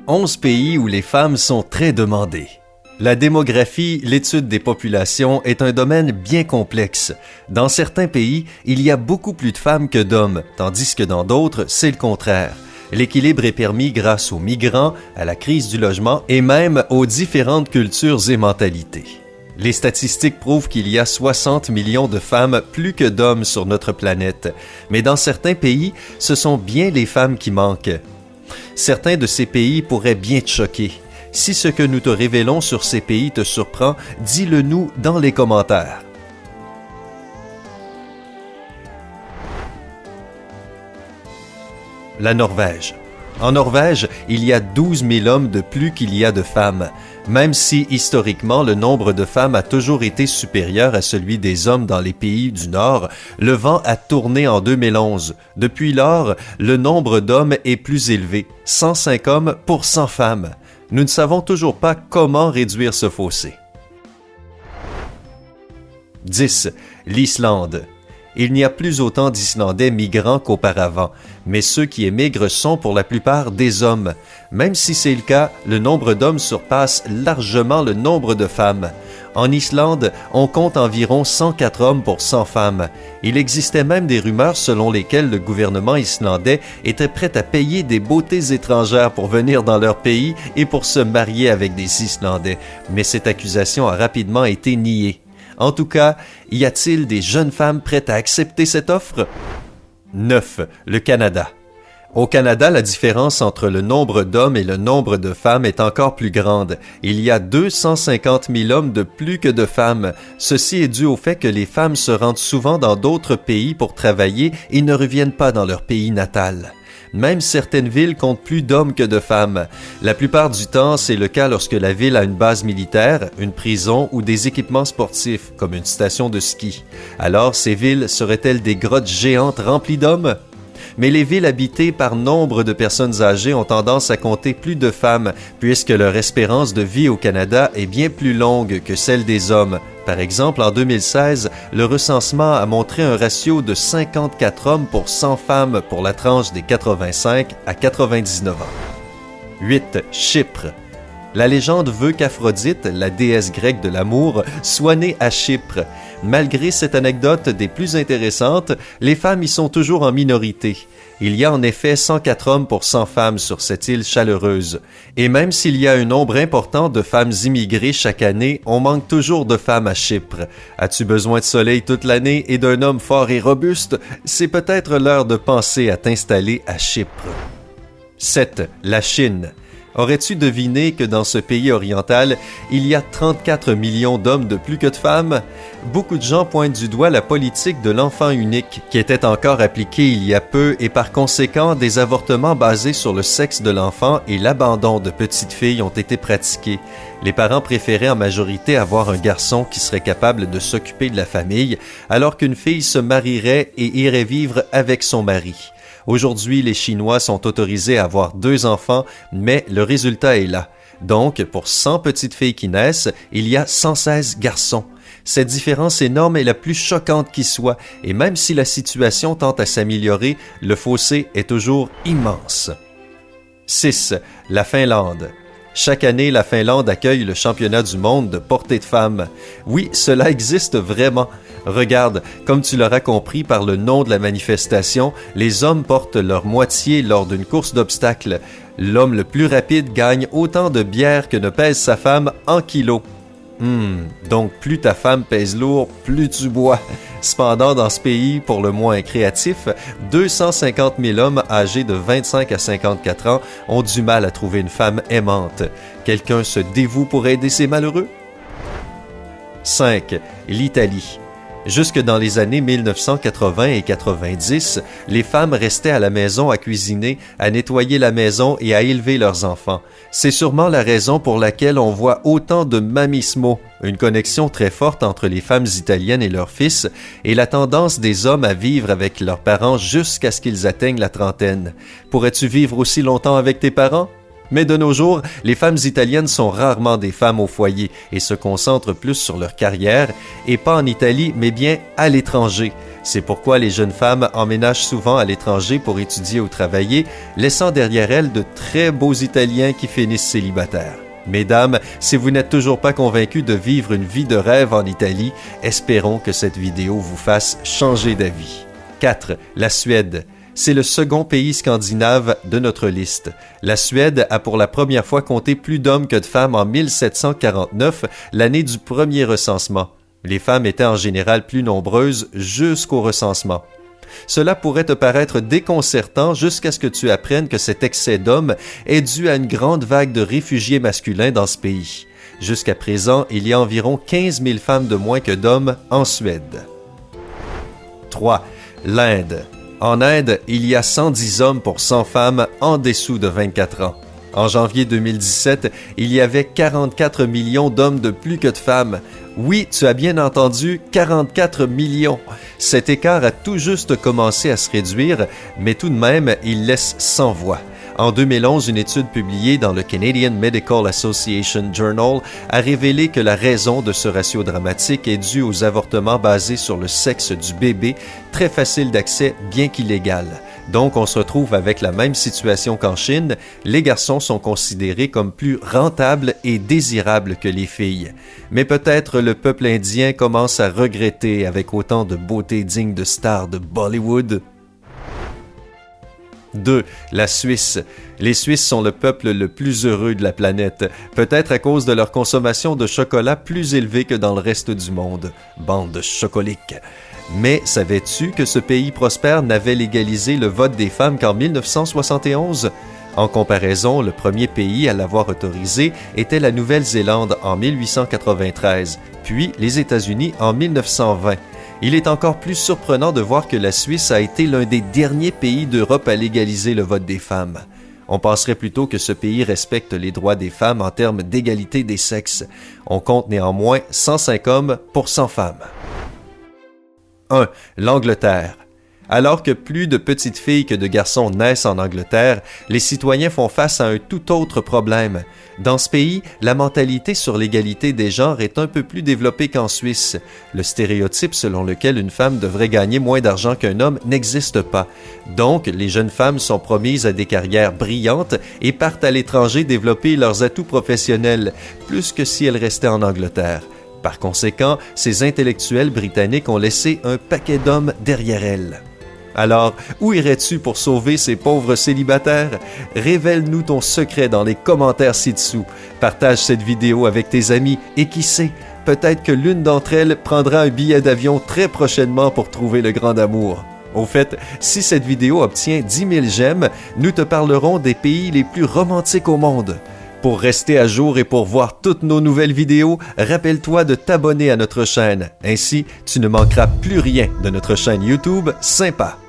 11 pays où les femmes sont très demandées. La démographie, l'étude des populations, est un domaine bien complexe. Dans certains pays, il y a beaucoup plus de femmes que d'hommes, tandis que dans d'autres, c'est le contraire. L'équilibre est permis grâce aux migrants, à la crise du logement et même aux différentes cultures et mentalités. Les statistiques prouvent qu'il y a 60 millions de femmes plus que d'hommes sur notre planète, mais dans certains pays, ce sont bien les femmes qui manquent. Certains de ces pays pourraient bien te choquer. Si ce que nous te révélons sur ces pays te surprend, dis-le nous dans les commentaires. La Norvège. En Norvège, il y a 12 000 hommes de plus qu'il y a de femmes, même si historiquement le nombre de femmes a toujours été supérieur à celui des hommes dans les pays du Nord. Le vent a tourné en 2011. Depuis lors, le nombre d'hommes est plus élevé, 105 hommes pour 100 femmes. Nous ne savons toujours pas comment réduire ce fossé. 10. L'Islande. Il n'y a plus autant d'Islandais migrants qu'auparavant, mais ceux qui émigrent sont pour la plupart des hommes. Même si c'est le cas, le nombre d'hommes surpasse largement le nombre de femmes. En Islande, on compte environ 104 hommes pour 100 femmes. Il existait même des rumeurs selon lesquelles le gouvernement islandais était prêt à payer des beautés étrangères pour venir dans leur pays et pour se marier avec des Islandais. Mais cette accusation a rapidement été niée. En tout cas, y a-t-il des jeunes femmes prêtes à accepter cette offre? 9. Le Canada. Au Canada, la différence entre le nombre d'hommes et le nombre de femmes est encore plus grande. Il y a 250 000 hommes de plus que de femmes. Ceci est dû au fait que les femmes se rendent souvent dans d'autres pays pour travailler et ne reviennent pas dans leur pays natal. Même certaines villes comptent plus d'hommes que de femmes. La plupart du temps, c'est le cas lorsque la ville a une base militaire, une prison ou des équipements sportifs, comme une station de ski. Alors, ces villes seraient-elles des grottes géantes remplies d'hommes? Mais les villes habitées par nombre de personnes âgées ont tendance à compter plus de femmes, puisque leur espérance de vie au Canada est bien plus longue que celle des hommes. Par exemple, en 2016, le recensement a montré un ratio de 54 hommes pour 100 femmes pour la tranche des 85 à 99 ans. 8. Chypre. La légende veut qu'Aphrodite, la déesse grecque de l'amour, soit née à Chypre. Malgré cette anecdote des plus intéressantes, les femmes y sont toujours en minorité. Il y a en effet 104 hommes pour 100 femmes sur cette île chaleureuse. Et même s'il y a un nombre important de femmes immigrées chaque année, on manque toujours de femmes à Chypre. As-tu besoin de soleil toute l'année et d'un homme fort et robuste? C'est peut-être l'heure de penser à t'installer à Chypre. 7. La Chine. Aurais-tu deviné que dans ce pays oriental, il y a 34 millions d'hommes de plus que de femmes? Beaucoup de gens pointent du doigt la politique de l'enfant unique, qui était encore appliquée il y a peu et par conséquent, des avortements basés sur le sexe de l'enfant et l'abandon de petites filles ont été pratiqués. Les parents préféraient en majorité avoir un garçon qui serait capable de s'occuper de la famille, alors qu'une fille se marierait et irait vivre avec son mari. Aujourd'hui, les Chinois sont autorisés à avoir 2 enfants, mais le résultat est là. Donc, pour 100 petites filles qui naissent, il y a 116 garçons. Cette différence énorme est la plus choquante qui soit, et même si la situation tente à s'améliorer, le fossé est toujours immense. 6. La Finlande. Chaque année, la Finlande accueille le championnat du monde de portée de femmes. Oui, cela existe vraiment. Regarde, comme tu l'auras compris par le nom de la manifestation, les hommes portent leur moitié lors d'une course d'obstacles. L'homme le plus rapide gagne autant de bière que ne pèse sa femme en kilos. Donc plus ta femme pèse lourd, plus tu bois. Cependant, dans ce pays, pour le moins créatif, 250 000 hommes âgés de 25 à 54 ans ont du mal à trouver une femme aimante. Quelqu'un se dévoue pour aider ces malheureux? 5. L'Italie. Jusque dans les années 1980 et 90, les femmes restaient à la maison à cuisiner, à nettoyer la maison et à élever leurs enfants. C'est sûrement la raison pour laquelle on voit autant de mamismo, une connexion très forte entre les femmes italiennes et leurs fils, et la tendance des hommes à vivre avec leurs parents jusqu'à ce qu'ils atteignent la trentaine. Pourrais-tu vivre aussi longtemps avec tes parents? Mais de nos jours, les femmes italiennes sont rarement des femmes au foyer et se concentrent plus sur leur carrière, et pas en Italie, mais bien à l'étranger. C'est pourquoi les jeunes femmes emménagent souvent à l'étranger pour étudier ou travailler, laissant derrière elles de très beaux Italiens qui finissent célibataires. Mesdames, si vous n'êtes toujours pas convaincus de vivre une vie de rêve en Italie, espérons que cette vidéo vous fasse changer d'avis. 4. La Suède. C'est le second pays scandinave de notre liste. La Suède a pour la première fois compté plus d'hommes que de femmes en 1749, l'année du premier recensement. Les femmes étaient en général plus nombreuses jusqu'au recensement. Cela pourrait te paraître déconcertant jusqu'à ce que tu apprennes que cet excès d'hommes est dû à une grande vague de réfugiés masculins dans ce pays. Jusqu'à présent, il y a environ 15 000 femmes de moins que d'hommes en Suède. 3. L'Inde. En Inde, il y a 110 hommes pour 100 femmes en dessous de 24 ans. En janvier 2017, il y avait 44 millions d'hommes de plus que de femmes. Oui, tu as bien entendu, 44 millions. Cet écart a tout juste commencé à se réduire, mais tout de même, il laisse sans voix. En 2011, une étude publiée dans le Canadian Medical Association Journal a révélé que la raison de ce ratio dramatique est due aux avortements basés sur le sexe du bébé, très facile d'accès bien qu'illégal. Donc, on se retrouve avec la même situation qu'en Chine, les garçons sont considérés comme plus rentables et désirables que les filles. Mais peut-être le peuple indien commence à regretter avec autant de beauté digne de stars de Bollywood. 2. La Suisse. Les Suisses sont le peuple le plus heureux de la planète, peut-être à cause de leur consommation de chocolat plus élevée que dans le reste du monde. Bande de chocoliques. Mais savais-tu que ce pays prospère n'avait légalisé le vote des femmes qu'en 1971? En comparaison, le premier pays à l'avoir autorisé était la Nouvelle-Zélande en 1893, puis les États-Unis en 1920. Il est encore plus surprenant de voir que la Suisse a été l'un des derniers pays d'Europe à légaliser le vote des femmes. On penserait plutôt que ce pays respecte les droits des femmes en termes d'égalité des sexes. On compte néanmoins 105 hommes pour 100 femmes. 1. L'Angleterre. Alors que plus de petites filles que de garçons naissent en Angleterre, les citoyens font face à un tout autre problème. Dans ce pays, la mentalité sur l'égalité des genres est un peu plus développée qu'en Suisse. Le stéréotype selon lequel une femme devrait gagner moins d'argent qu'un homme n'existe pas. Donc, les jeunes femmes sont promises à des carrières brillantes et partent à l'étranger développer leurs atouts professionnels, plus que si elles restaient en Angleterre. Par conséquent, ces intellectuels britanniques ont laissé un paquet d'hommes derrière elles. Alors, où irais-tu pour sauver ces pauvres célibataires? Révèle-nous ton secret dans les commentaires ci-dessous. Partage cette vidéo avec tes amis et qui sait, peut-être que l'une d'entre elles prendra un billet d'avion très prochainement pour trouver le grand amour. Au fait, si cette vidéo obtient 10 000 j'aime, nous te parlerons des pays les plus romantiques au monde. Pour rester à jour et pour voir toutes nos nouvelles vidéos, rappelle-toi de t'abonner à notre chaîne. Ainsi, tu ne manqueras plus rien de notre chaîne YouTube Sympa.